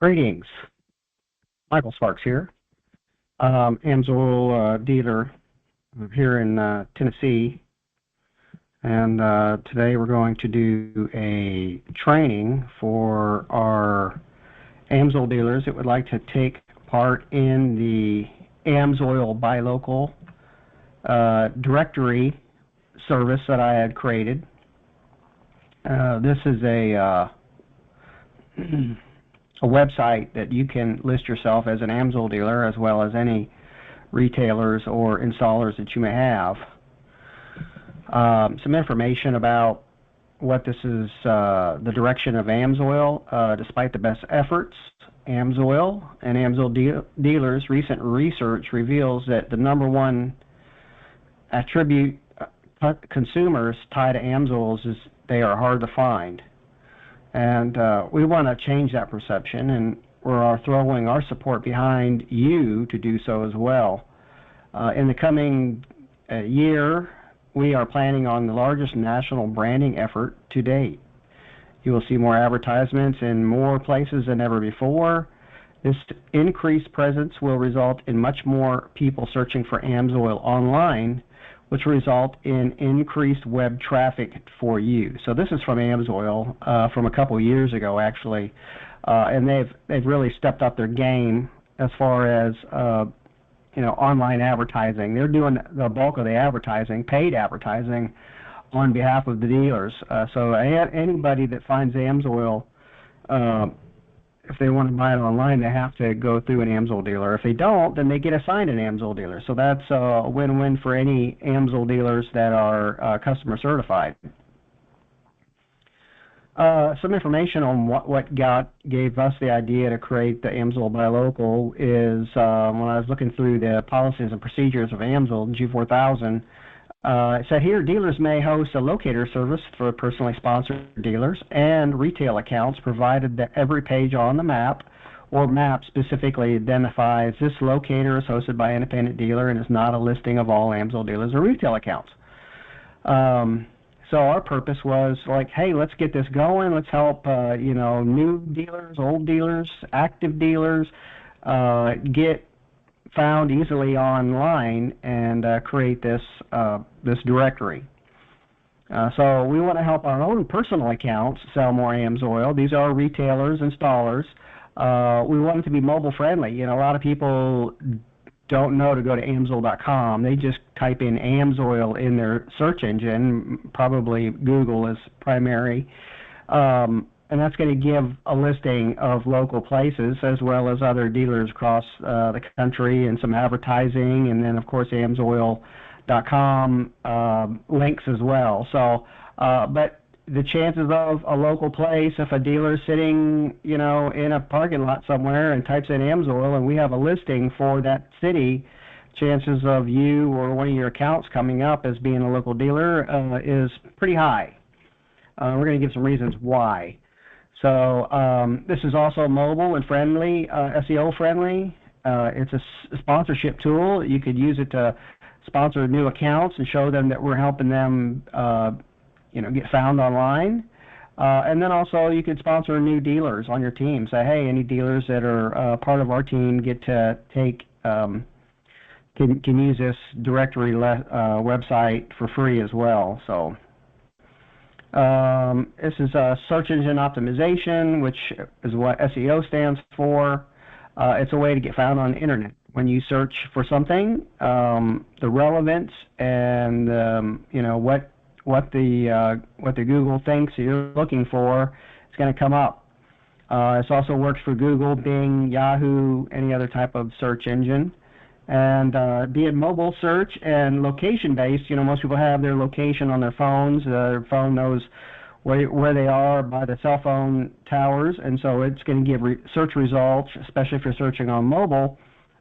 Greetings. Michael Sparks here. AMSOIL Dealer here in Tennessee. And today we're going to do a training for our AMSOIL dealers that would like to take part in the AMSOIL Buy Local directory service that I had created. This is a website that you can list yourself as an AMSOIL dealer as well as any retailers or installers that you may have. Some information about what this is, the direction of AMSOIL. Despite the best efforts, AMSOIL and AMSOIL Dealers' recent research reveals that the #1 attribute consumers tie to AMSOILs is they are hard to find. And we want to change that perception, and we are throwing our support behind you to do so as well. In the coming year, we are planning on the largest national branding effort to date. You will see more advertisements in more places than ever before. This increased presence will result in much more people searching for AMSOIL online, which will result in increased web traffic for you. So this is from AMSOIL from a couple years ago, actually, and they've really stepped up their game as far as online advertising. They're doing the bulk of the advertising, paid advertising, on behalf of the dealers. So anybody that finds AMSOIL, if they want to buy it online, they have to go through an AMSOIL dealer. If they don't, then they get assigned an AMSOIL dealer. So that's a win-win for any AMSOIL dealers that are customer certified. Some information on what gave us the idea to create the AMSOIL Buy Local is when I was looking through the policies and procedures of AMSOIL G4000, it said here, dealers may host a locator service for personally sponsored dealers and retail accounts, provided that every page on the map or map specifically identifies this locator is hosted by an independent dealer and is not a listing of all AMSOIL dealers or retail accounts. So our purpose was like, hey, let's get this going. Let's help new dealers, old dealers, active dealers get found easily online and create this this directory. So we want to help our own personal accounts sell more AMSOIL. These are retailers, installers. We want it to be mobile friendly. A lot of people don't know to go to AMSOIL.com. They just type in AMSOIL in their search engine, probably Google is primary. And that's going to give a listing of local places as well as other dealers across the country and some advertising, and then of course AMSOIL.com links as well. So, but the chances of a local place, if a dealer is sitting, in a parking lot somewhere and types in AMSOIL and we have a listing for that city, chances of you or one of your accounts coming up as being a local dealer is pretty high. We're going to give some reasons why. So this is also mobile and friendly, SEO friendly. It's a sponsorship tool. You could use it to sponsor new accounts and show them that we're helping them, get found online. And then also you could sponsor new dealers on your team. Say, hey, any dealers that are part of our team get to take can use this directory website for free as well. So. This is search engine optimization, which is what SEO stands for. It's a way to get found on the internet. When you search for something, the relevance and what the Google thinks you're looking for is going to come up. This also works for Google, Bing, Yahoo, any other type of search engine. And be it mobile search and location-based, most people have their location on their phones. Their phone knows where they are by the cell phone towers, and so it's going to give search results, especially if you're searching on mobile,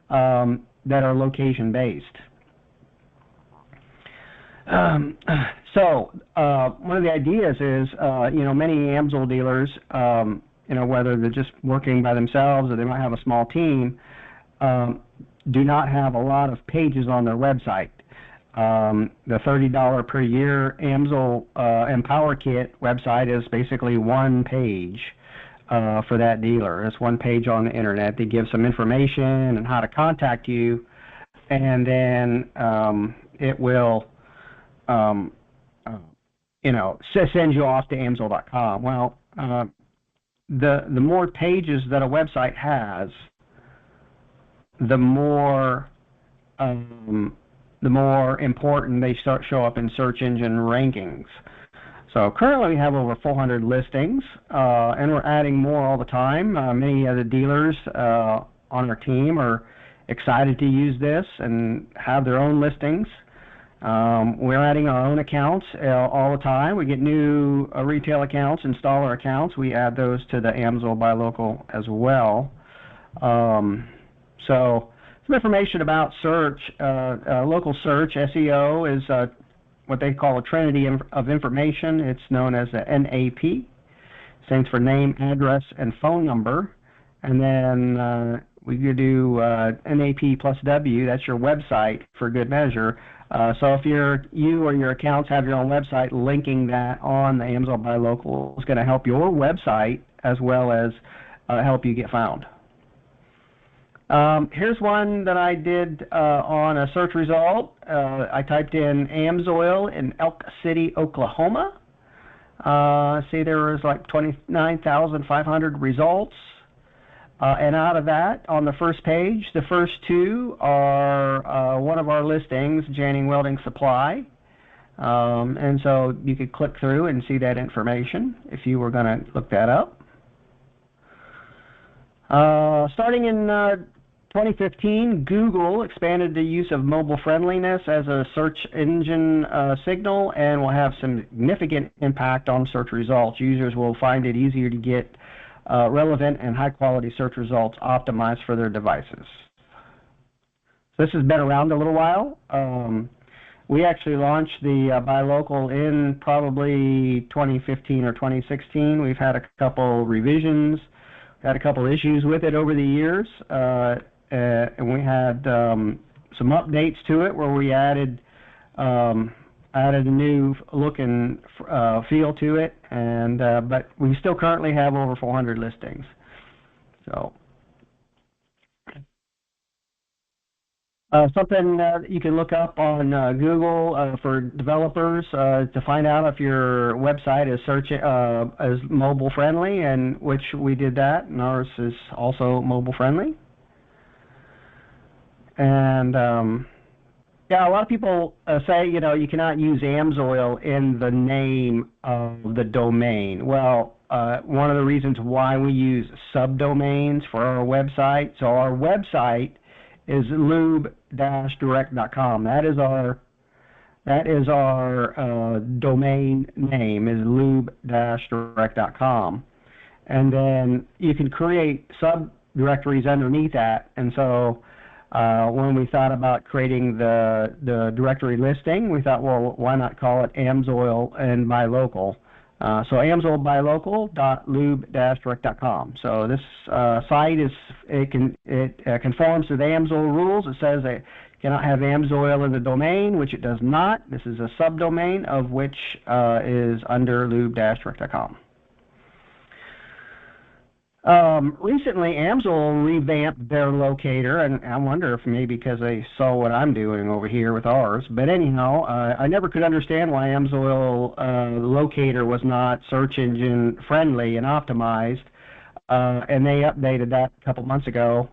that are location-based. So one of the ideas is, many AMSOIL dealers, whether they're just working by themselves or they might have a small team, do not have a lot of pages on their website. The $30 per year AMSOIL Empower Kit website is basically one page. for that dealer. It's one page on the internet. They give some information and how to contact you, and then it will, send you off to AMSOIL.com. Well, the more pages that a website has, the more important they show up in search engine rankings. So currently we have over 400 listings, and we're adding more all the time. Many of the dealers on our team are excited to use this and have their own listings. We're adding our own accounts all the time. We get new retail accounts, installer accounts. We add those to the AMSOIL Buy Local as well. So some information about search. Local search, SEO, is what they call a trinity of information. It's known as a NAP. Stands for name, address, and phone number. And then we could do NAP plus W. That's your website for good measure. So if you or your accounts have your own website, linking that on the AMSOIL Buy Local is going to help your website as well as help you get found. Here's one that I did on a search result. I typed in AMSOIL in Elk City, Oklahoma. See, there was like 29,500 results. And out of that, on the first page, the first two are one of our listings, Janning Welding Supply. And so you could click through and see that information if you were going to look that up. Starting in 2015, Google expanded the use of mobile friendliness as a search engine signal and will have some significant impact on search results. Users will find it easier to get relevant and high-quality search results optimized for their devices. So this has been around a little while. We actually launched the Buy Local in probably 2015 or 2016. We've had a couple revisions, had a couple issues with it over the years, and we had some updates to it where we added a new look and feel to it, and but we still currently have over 400 listings. So something that you can look up on Google for developers to find out if your website is is mobile friendly, and which we did that, and ours is also mobile friendly. And yeah, a lot of people say, you cannot use AMSOIL in the name of the domain. Well, one of the reasons why we use subdomains for our website, so our website is Lube-Direct.com. That is our domain name, is Lube-Direct.com. And then you can create subdirectories underneath that, and so when we thought about creating the directory listing, we thought, well, why not call it AMSOIL and Buy Local? So AMSOILBuyLocal.lube-direct.com. So this site conforms to the AMSOIL rules. It says it cannot have AMSOIL in the domain, which it does not. This is a subdomain of which is under lube-direct.com. Recently, AMSOIL revamped their locator, and I wonder if maybe because they saw what I'm doing over here with ours. But anyhow, I never could understand why AMSOIL locator was not search engine friendly and optimized, and they updated that a couple months ago,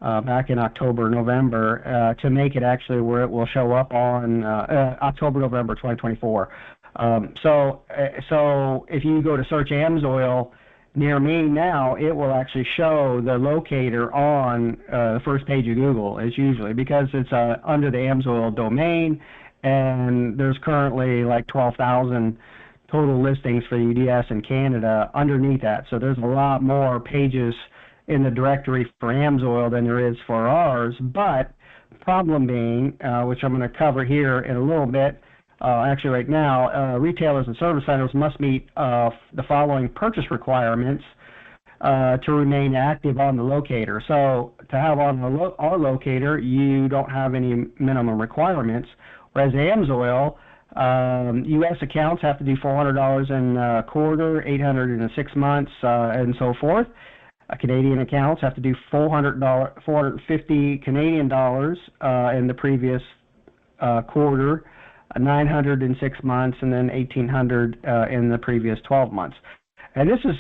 back in October, November, to make it actually where it will show up on October, November 2024. So if you go to search AMSOIL near me now, it will actually show the locator on the first page of Google. It's usually because it's under the AMSOIL domain, and there's currently like 12,000 total listings for UDS in Canada underneath that. So there's a lot more pages in the directory for AMSOIL than there is for ours. But the problem being, which I'm going to cover here in a little bit, actually right now, retailers and service centers must meet the following purchase requirements to remain active on the locator. So to have on our locator, you don't have any minimum requirements, whereas AMSOIL U.S. accounts have to do $400 in a quarter, $800 in 6 months, and so forth. Canadian accounts have to do $450 Canadian dollars in the previous quarter, 900 in 6 months, and then 1,800 in the previous 12 months. And this is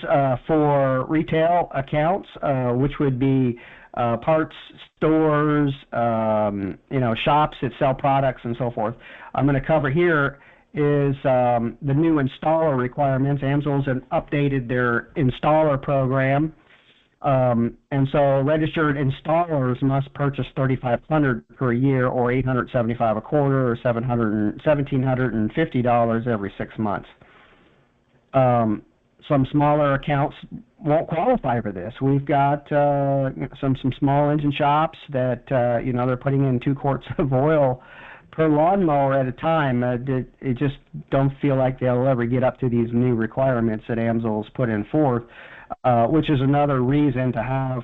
for retail accounts, which would be parts stores, shops that sell products and so forth. I'm going to cover here is the new installer requirements. AMSOIL's have updated their installer program. And so registered installers must purchase $3,500 per year, or $875 a quarter, or $1,750 every 6 months. Some smaller accounts won't qualify for this. We've got some small engine shops that they're putting in 2 quarts of oil per lawnmower at a time. It just don't feel like they'll ever get up to these new requirements that AMSOIL's put in forth. Which is another reason to have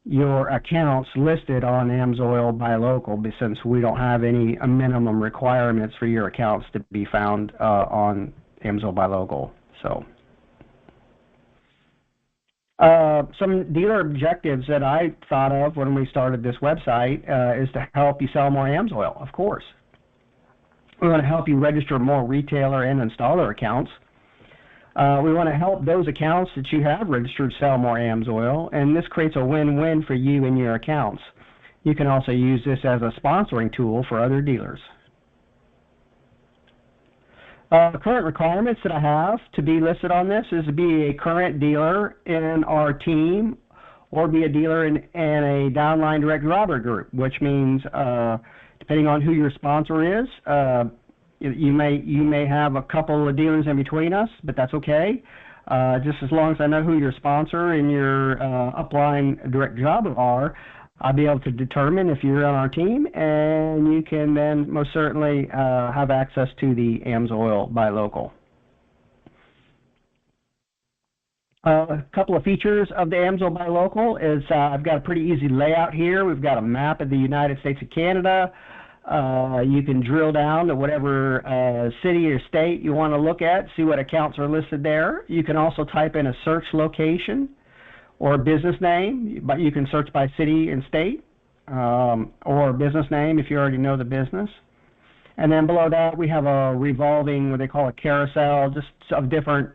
your accounts listed on AMSOIL Buy Local, since we don't have any minimum requirements for your accounts to be found on AMSOIL Buy Local. So, some dealer objectives that I thought of when we started this website is to help you sell more AMSOIL, of course. We want to help you register more retailer and installer accounts. We want to help those accounts that you have registered sell more AMSOIL, and this creates a win-win for you and your accounts. You can also use this as a sponsoring tool for other dealers. The current requirements that I have to be listed on this is to be a current dealer in our team, or be a dealer in a downline direct driver group, which means depending on who your sponsor is, you may have a couple of dealers in between us, but that's okay. Just as long as I know who your sponsor and your upline direct jobber are, I'll be able to determine if you're on our team, and you can then most certainly have access to the AMSOIL Buy Local. A couple of features of the AMSOIL Buy Local is I've got a pretty easy layout here. We've got a map of the United States and Canada. You can drill down to whatever city or state you want to look at, see what accounts are listed there. You can also type in a search location or a business name, but you can search by city and state, or a business name if you already know the business. And then below that we have a revolving, what they call a carousel, just of different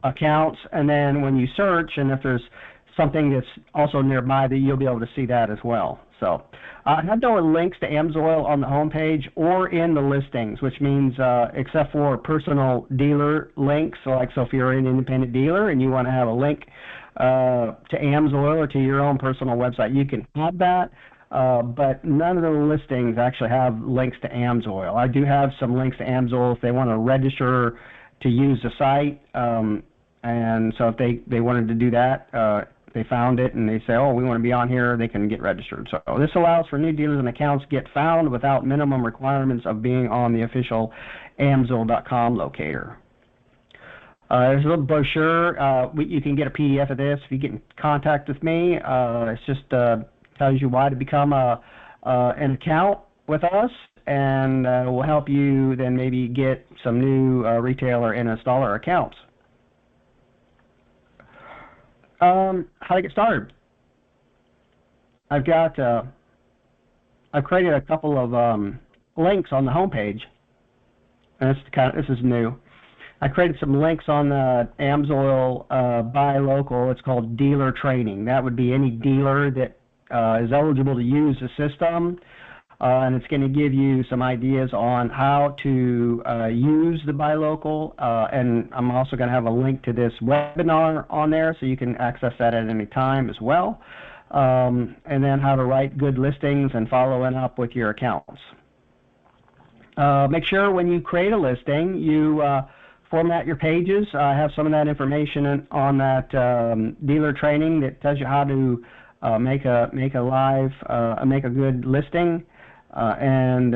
accounts. And then when you search, and if there's something that's also nearby, that you'll be able to see that as well. So I have no links to AMSOIL on the homepage or in the listings, which means except for personal dealer links. So if you're an independent dealer and you want to have a link to AMSOIL or to your own personal website, you can have that. But none of the listings actually have links to AMSOIL. I do have some links to AMSOIL if they want to register to use the site. And so if they wanted to do that, they found it and they say, oh, we want to be on here, they can get registered. So this allows for new dealers and accounts to get found without minimum requirements of being on the official AMSOIL.com locator. There's a little brochure. You can get a PDF of this if you get in contact with me. It's just tells you why to become an account with us, and we'll help you then maybe get some new retailer and installer accounts. How to get started? I've created a couple of links on the homepage, and this is new. I created some links on the AMSOIL Buy Local. It's called Dealer Training. That would be any dealer that is eligible to use the system, and it's going to give you some ideas on how to use the Buy Local, and I'm also going to have a link to this webinar on there, so you can access that at any time as well, and then how to write good listings and following up with your accounts. Make sure when you create a listing, you format your pages. I have some of that information on that dealer training that tells you how to make a good listing, and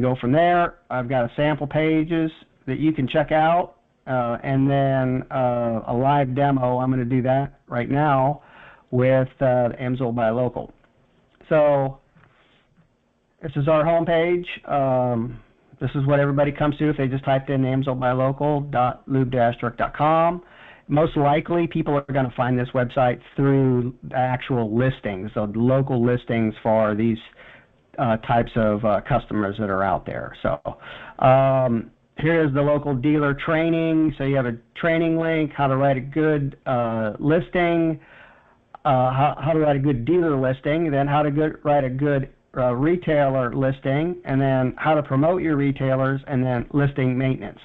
go from there. I've got a sample pages that you can check out, and then a live demo. I'm going to do that right now with AMSOIL Buy Local. So this is our home page. This is what everybody comes to if they just typed in amsoilbuylocal.lube-direct.com. Most likely, people are going to find this website through the actual listings, so local listings for these types of customers that are out there. So here's the local dealer training. So you have a training link, how to write a good listing, how to write a good dealer listing, then how to write a good retailer listing, and then how to promote your retailers, and then listing maintenance.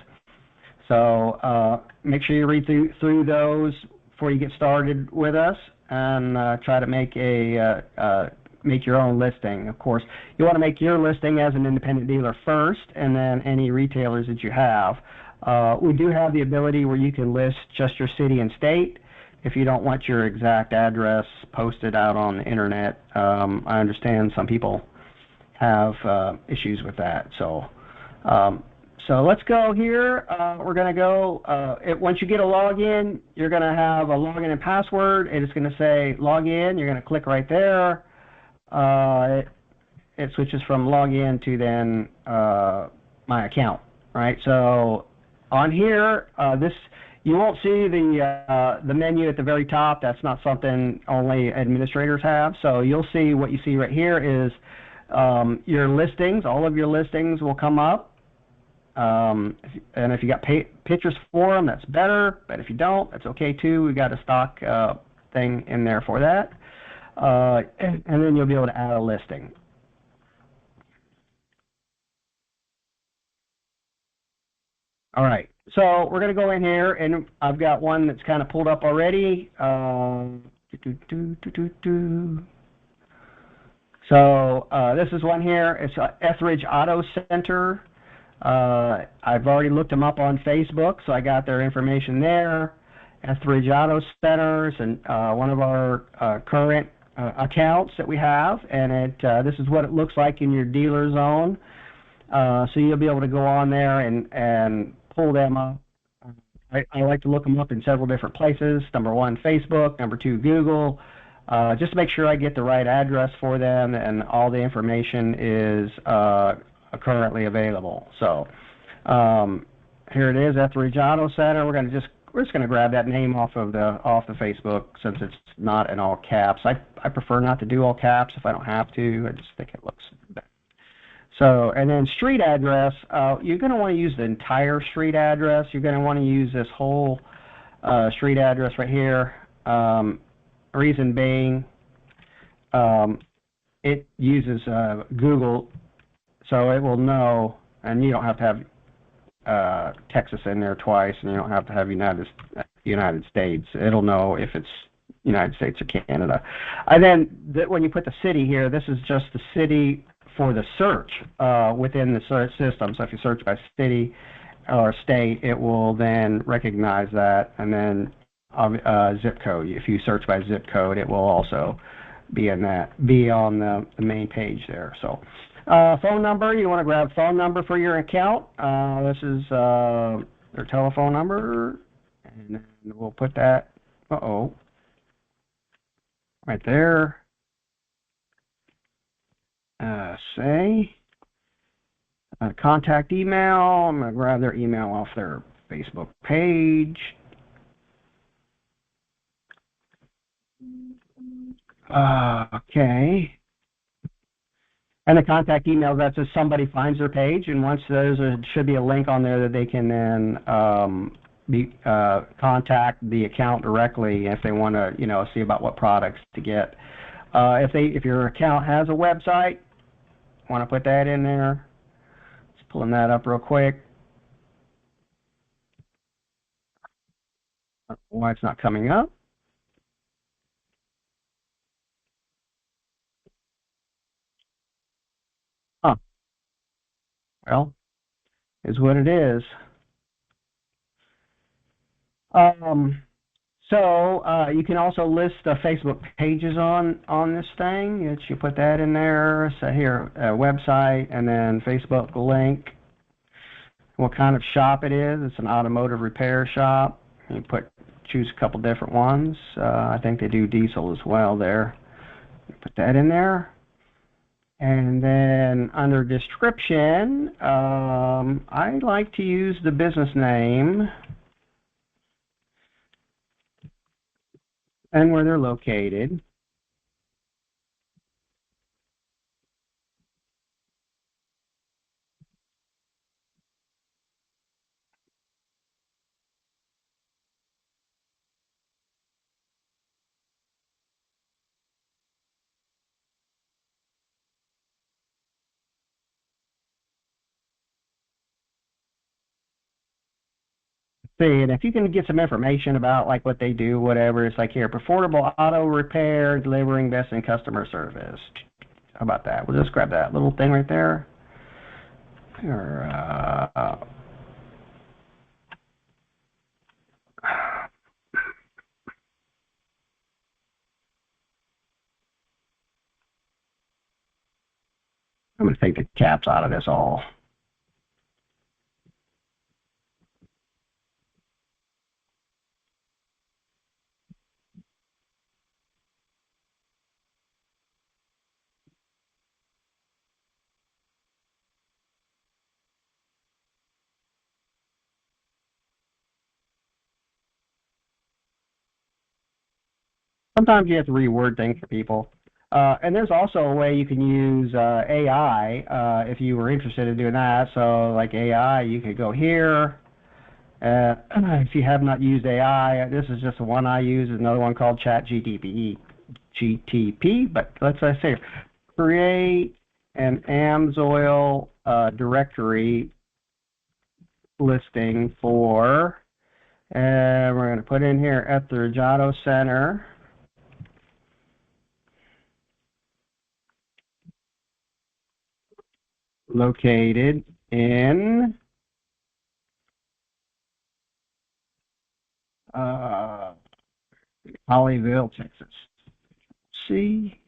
So make sure you read through those before you get started with us, and try to make make your own listing. Of course, you want to make your listing as an independent dealer first, and then any retailers that you have. We do have the ability where you can list just your city and state if you don't want your exact address posted out on the internet. I understand some people have issues with that. So let's go here. We're going to go, once you get a login, you're going to have a login and password, and it's going to say log in. You're going to click right there. It switches from login to then my account, right? So on here, you won't see the menu at the very top. That's not something only administrators have. So you'll see what you see right here is your listings. All of your listings will come up. And if you got pictures for them, that's better. But if you don't, that's okay too. We got a stock thing in there for that. And then you'll be able to add a listing. All right. So we're going to go in here, and I've got one that's kind of pulled up already. So this is one here. It's Etheridge Auto Center. I've already looked them up on Facebook, so I got their information there. Etheridge Auto Centers, and one of our current accounts that we have, and this is what it looks like in your dealer zone. So you'll be able to go on there and pull them up. I like to look them up in several different places. Number one, Facebook. Number two, Google. Just to make sure I get the right address for them and all the information is currently available. So here it is, Etheridge Auto Center. We're just going to grab that name off the Facebook since it's not in all caps. I prefer not to do all caps if I don't have to. I just think it looks better. So, and then street address, you're going to want to use the entire street address. You're going to want to use this whole street address right here. Reason being, it uses Google, so it will know, and you don't have to have Texas in there twice, and you don't have to have United States. It'll know if it's United States or Canada. And then when you put the city here, this is just the city for the search within the search system. So if you search by city or state, it will then recognize that, and then zip code. If you search by zip code, it will also be on the main page there. So phone number, you want to grab phone number for your account. This is their telephone number, and then we'll put that right there. Say contact email. I'm going to grab their email off their Facebook page. Okay. And the contact email, that's if somebody finds their page, and once there should be a link on there that they can then contact the account directly if they want to, see about what products to get. If your account has a website, want to put that in there. Just pulling that up real quick. I don't know why it's not coming up. Well, is what it is. So you can also list the Facebook pages on this thing. You put that in there. So here, website, and then Facebook link. What kind of shop it is? It's an automotive repair shop. You choose a couple different ones. I think they do diesel as well there. Put that in there. And then under description, I like to use the business name and where they're located. See, and if you can get some information about like what they do, whatever, it's like here, affordable auto repair, delivering best in customer service. How about that? We'll just grab that little thing right there. Or, I'm going to take the caps out of this all. Sometimes you have to reword things for people. And there's also a way you can use AI if you were interested in doing that. So like AI, you could go here. If you have not used AI, this is just the one I use. There's another one called GTP. But let's say create an AMSOIL directory listing for, and we're going to put in here at the Regato Center. Located in Hollyville, Texas. See?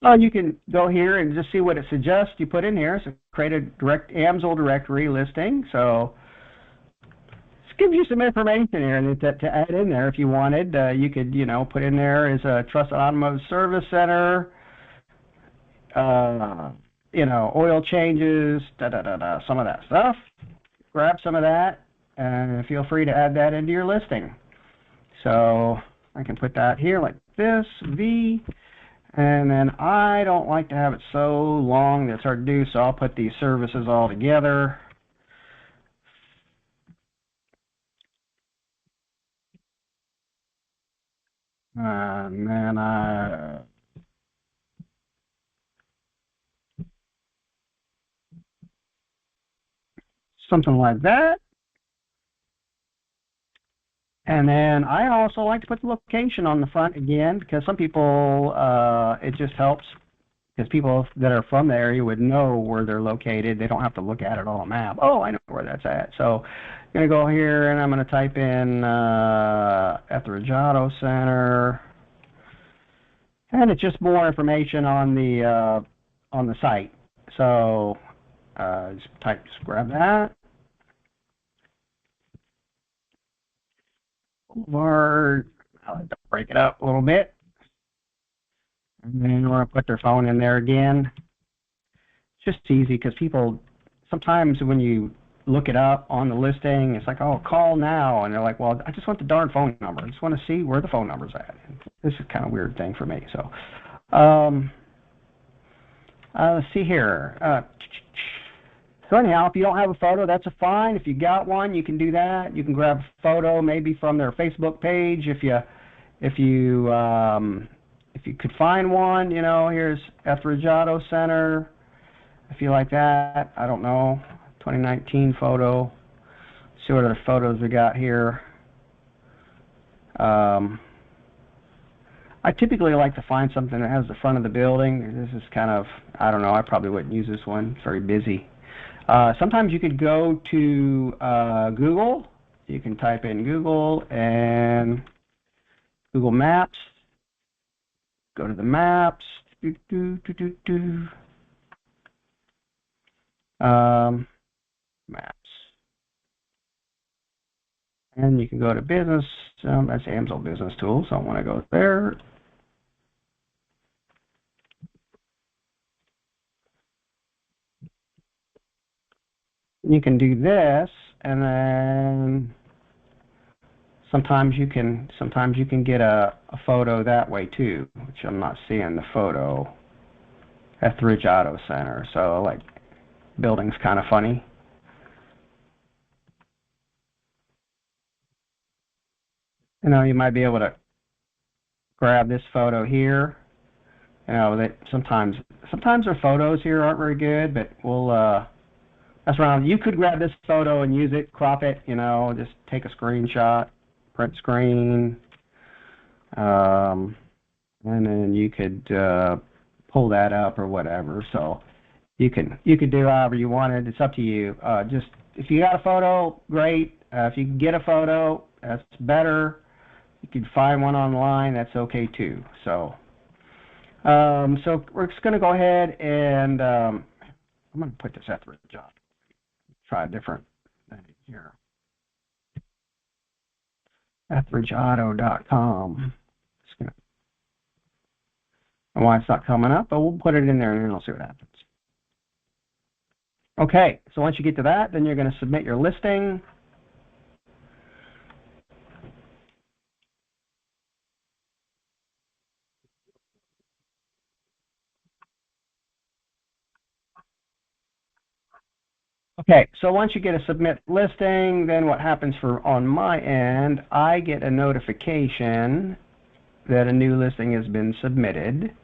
You can go here and just see what it suggests you put in here. So create a direct AMSOIL directory listing. So this gives you some information here to add in there if you wanted. You could, put in there as a trusted automotive service center, oil changes, some of that stuff. Grab some of that and feel free to add that into your listing. So I can put that here like this, V, and then I don't like to have it so long that it's hard to do, so I'll put these services all together. And then something like that. And then I also like to put the location on the front again, because some people, it just helps, because people that are from the area would know where they're located. They don't have to look at it on a map. Oh, I know where that's at. So I'm going to go here and I'm going to type in at the Regato Center. And it's just more information on the site. So just grab that. Boulevard. I'll have to break it up a little bit. And then we're going to put their phone in there again. It's just easy because people, sometimes when you look it up on the listing, it's like, oh, call now. And they're like, well, I just want the darn phone number. I just want to see where the phone number's at. This is kind of a weird thing for me. So let's see here. So anyhow, if you don't have a photo, that's fine. If you got one, you can do that. You can grab a photo maybe from their Facebook page if you could find one. Here's at the Regato Center. If you like that, I don't know, 2019 photo. See what other photos we got here. I typically like to find something that has the front of the building. This is kind of, I don't know, I probably wouldn't use this one. It's very busy. Sometimes you could go to Google. You can type in Google and Google Maps. Go to the maps. Maps. And you can go to business. That's AMSOIL Business Tools. So I want to go there. You can do this, and then sometimes you can get a photo that way too, which I'm not seeing the photo. Etheridge Auto Center. So like, building's kind of funny. You know, you might be able to grab this photo here. You know, that sometimes our photos here aren't very good, but we'll mess around. You could grab this photo and use it, crop it, you know, just take a screenshot, print screen, and then you could pull that up or whatever. So you could do however you wanted. It's up to you. Just if you got a photo, great. If you can get a photo, that's better. You can find one online, that's okay too. So so we're just going to go ahead and I'm going to put this Etheridge on. Try a different thing here. EtheridgeAuto.com. And why it's not coming up, but we'll put it in there and then we'll see what happens. Okay, so once you get to that, then you're going to submit your listing. Okay, so once you get a submit listing, then what happens on my end, I get a notification that a new listing has been submitted.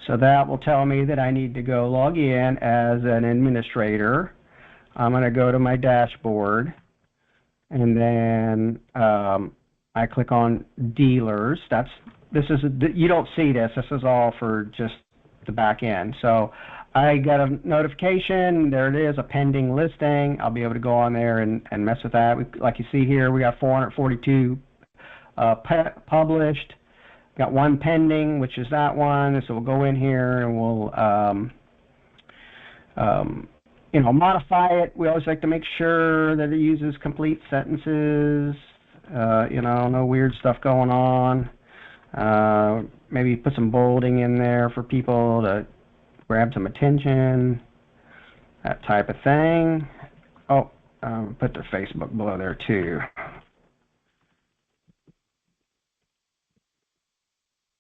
So that will tell me that I need to go log in as an administrator. I'm going to go to my dashboard, and then I click on dealers. You don't see this. This is all for just the back end. So I got a notification. There it is, a pending listing. I'll be able to go on there and mess with that. Like you see here, we got 442 published. Got one pending, which is that one. So we'll go in here and we'll you know, modify it. We always like to make sure that it uses complete sentences. You know, no weird stuff going on. Maybe put some bolding in there for people to grab some attention, that type of thing. Oh, put the Facebook below there too.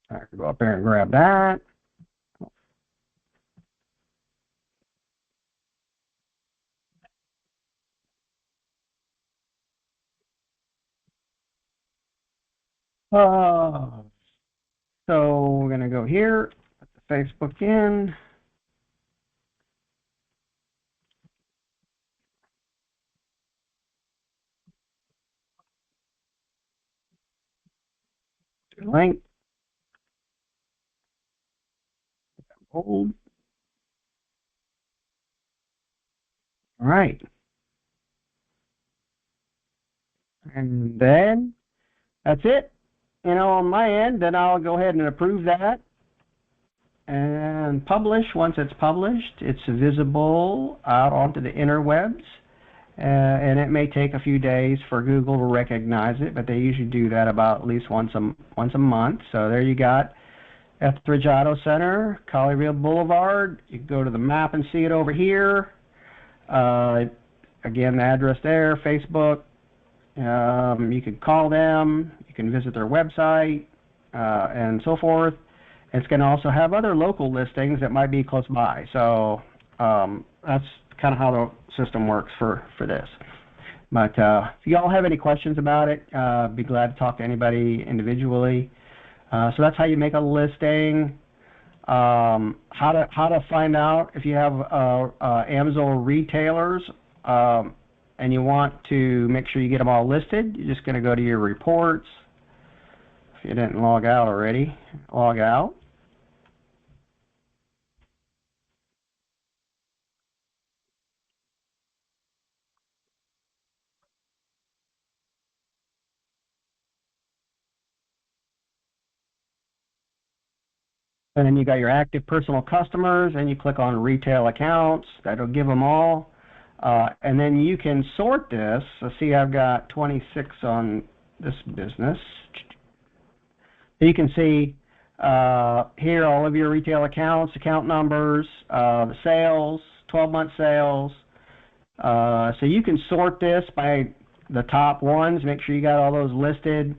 I can go up there and grab that. So we're going to go here, put the Facebook in. Link. Hold. All right. And then that's it. You know, on my end, then I'll go ahead and approve that and publish. Once it's published, it's visible out onto the interwebs. And it may take a few days for Google to recognize it, but they usually do that about at least once a month. So there you got Etheridge Auto Center, Colleyville Boulevard. You can go to the map and see it over here. Again, the address there, Facebook. You can call them. You can visit their website and so forth. It's going to also have other local listings that might be close by. So that's kind of how the system works for this. But if you all have any questions about it, be glad to talk to anybody individually. So that's how you make a listing. How to find out if you have AMSOIL Retailers and you want to make sure you get them all listed. You're just going to go to your reports. If you didn't log out already, log out. And then you got your active personal customers, and you click on retail accounts. That'll give them all. And then you can sort this. So see, I've got 26 on this business. You can see here all of your retail accounts, account numbers, the sales, 12-month sales. So you can sort this by the top ones. Make sure you got all those listed.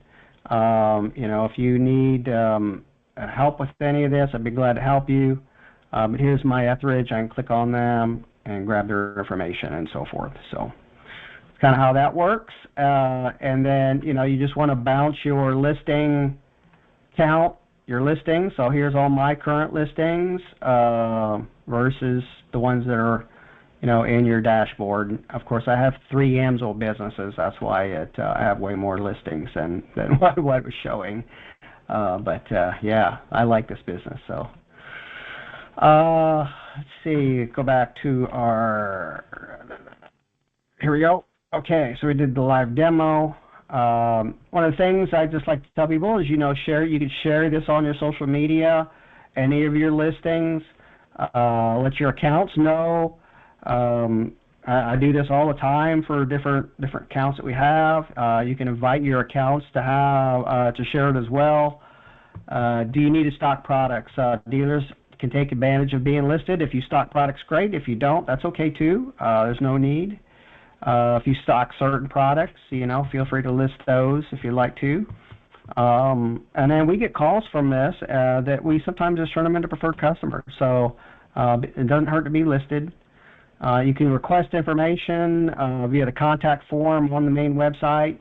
You know, if you need help with any of this, I'd be glad to help you. But here's my Etheridge. I can click on them and grab their information and so forth. So it's kind of how that works. And then, you know, you just want to bounce your listing count, your listings. So here's all my current listings versus the ones that are, you know, in your dashboard. Of course, I have 3 AMSOIL businesses. That's why I have way more listings than what was showing. Yeah, I like this business. So let's see, go back to our, here we go. Okay, so we did the live demo. One of the things I just like to tell people is, you know, you can share this on your social media, any of your listings, let your accounts know. I do this all the time for different accounts that we have. You can invite your accounts to have to share it as well. Do you need to stock products? Dealers can take advantage of being listed. If you stock products, great. If you don't, that's okay too. There's no need. If you stock certain products, you know, feel free to list those if you'd like to. And then we get calls from this that we sometimes just turn them into preferred customers. So it doesn't hurt to be listed. You can request information via the contact form on the main website.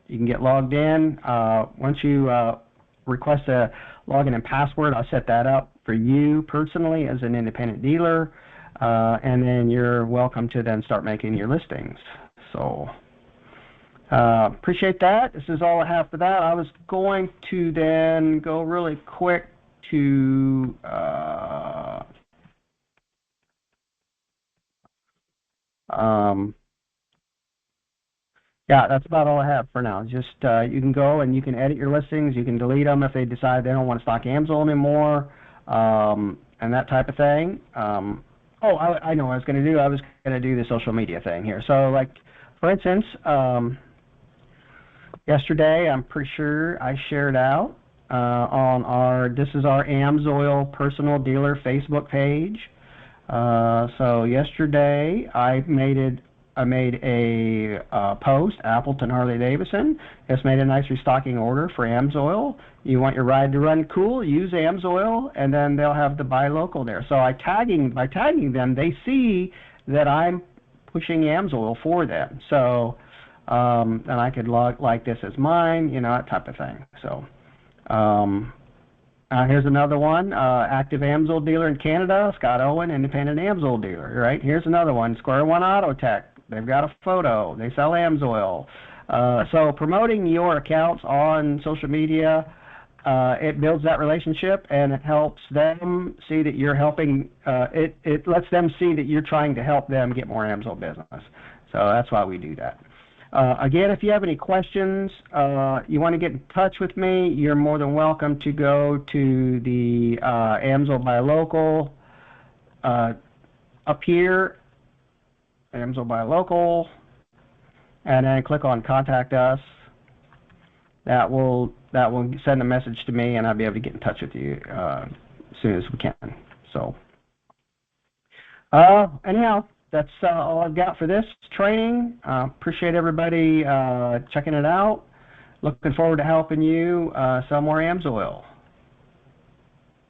You can get logged in. Once you request a login and password, I'll set that up for you personally as an independent dealer. And then you're welcome to then start making your listings. So appreciate that. This is all I have for that. I was going to then go really quick to yeah, that's about all I have for now. Just you can go and you can edit your listings. You can delete them if they decide they don't want to stock AMSOIL anymore, and that type of thing. Oh, I know what I was going to do. I was going to do the social media thing here. So, like, for instance, yesterday, I'm pretty sure I shared out on this is our AMSOIL Personal Dealer Facebook page. So yesterday, I made a post, Appleton Harley Davidson. Just made a nice restocking order for AMSOIL. You want your ride to run cool, use AMSOIL, and then they'll have the buy local there. So by tagging them, they see that I'm pushing AMSOIL for them. So and I could log like this as mine, you know, that type of thing. So here's another one, active AMSOIL dealer in Canada, Scott Owen, independent AMSOIL dealer, right? Here's another one, Square One Auto Tech. They've got a photo. They sell AMSOIL. So promoting your accounts on social media, it builds that relationship, and it helps them see that you're helping. It lets them see that you're trying to help them get more AMSOIL business. So that's why we do that. Again, if you have any questions, you want to get in touch with me, you're more than welcome to go to the AMSOIL Buy Local up here, AMSOIL Buy Local, and then click on Contact Us. That will send a message to me, and I'll be able to get in touch with you as soon as we can. So anyhow, that's all I've got for this training. Appreciate everybody checking it out. Looking forward to helping you sell more AMSOIL.